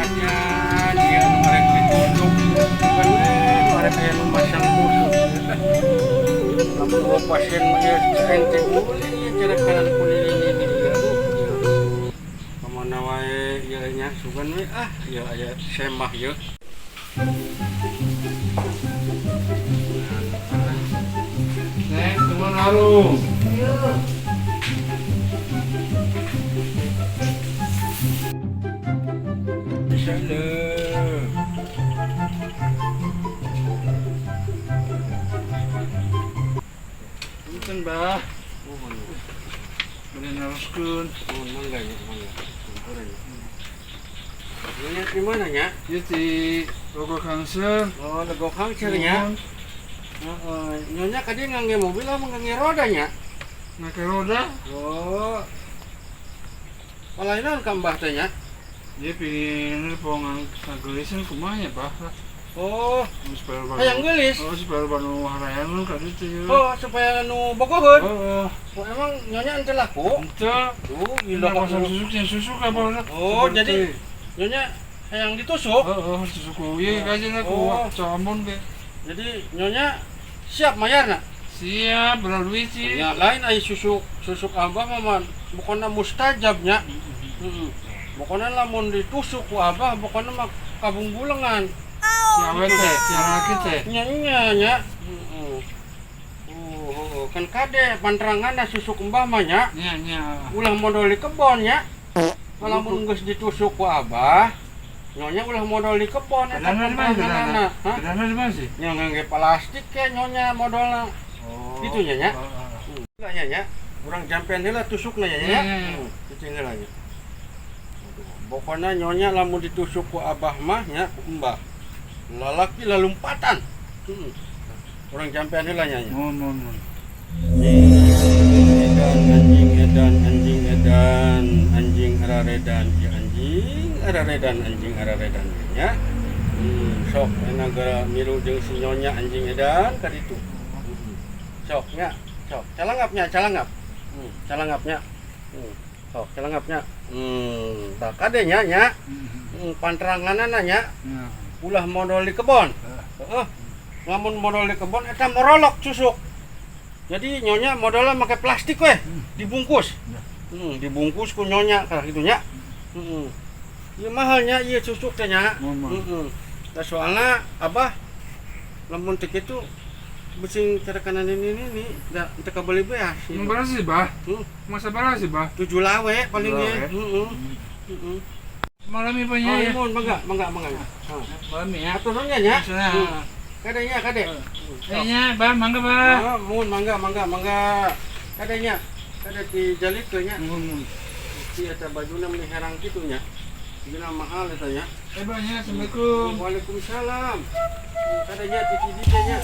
ajan dia ngarep ditunduk kan ngarep aya nu masang musuh lamun dua pasien mah ya ente mulih cara kanan kuning ini dia kemana wae ieu nya sugan we ieu aya semah ieu Neng, teman harum. Bisa deh. Punten, Bah. Bener naroskeun. Mangga ya, mangga. Ini di mana nya? Ieu di Logo Kangser. Oh, Logo Kangser nya. Nyonya kadi ngangge mobil apa ngangge roda nya? Ngake roda. Oh. Palainan ka Mbah teh nya? Dia pingin pongan ngageulisan kumaha nya, Bah. Oh, Supaya hayang geulis. Oh, supaya banu harayan lu ka ditu. Oh, supaya nu bogoheun. Oh, Oh, emang nyonya ente laku? ente. Tuh, Ilah pasang susuk apa? Oh, jadi nyonya hayang ditusuk. Oh, susuk ieu kajana ku camun ge. Jadi nyonya siap mayarna? Siap, berapa duit sih? Ya lain ai susuk abah mah bukanna mustajabnya. Bukanna lamun ditusuk ku abah bukanna mah kabungbulengan. Siapa teh? Siapa lagi teh? Nya. Kan kade panteranganna susuk mbah mah nya. Nya. Ulah modal di kebon nya. Lamun geus ditusuk ku abah, nyonya ulah modal di kebon eta panteranganna. Hah? Bedana di mana sih? Nya ngangge plastik ke nyonya modalna. Gitu nya. Nya nya. Urang jampean heula tusukna nya nya. Kitu heula nya. Pokona nyonya lamun ditusuk ku abah mah nya ku mbah. Lalaki lalumpatan. Urang jampean heula nya. Mun. Anjing araredan nya. Sok negara milu jeung si nyonya anjing edan ka ditu. Sok nya, sok. Calangapnya. Calangapnya. Sok calangapnya. Tak kade nya. Panteranganana nya. Ulah modal di kebon. Heeh. Lamun modal di kebon eta morolok susuk. Jadi nyonya modalnya pakai plastik weh, dibungkus. Dibungkus ku nyonya kayak gitu nya. Ieu mahalnya ieu susuk teh nya. Da soalna abah lamun teh kitu beucing cara kanan ini da teu kabeli beas. Mun berapa sih, Bah? Masa berapa sih, Bah? 7 lawe paling ge. Malam ieu nya ya. Mun mangga. Malam ya. Atur nya nya. Kadenya kade. Nya, Bah, mangga, Bah. Mun mangga. Kadenya. Kade dijalit teh nya. Si eta bajuna meuli herang kitu nya. Dina mahal eta nya. Bah, nya, Assalamualaikum. Waalaikumsalam. Kadenya titi nya.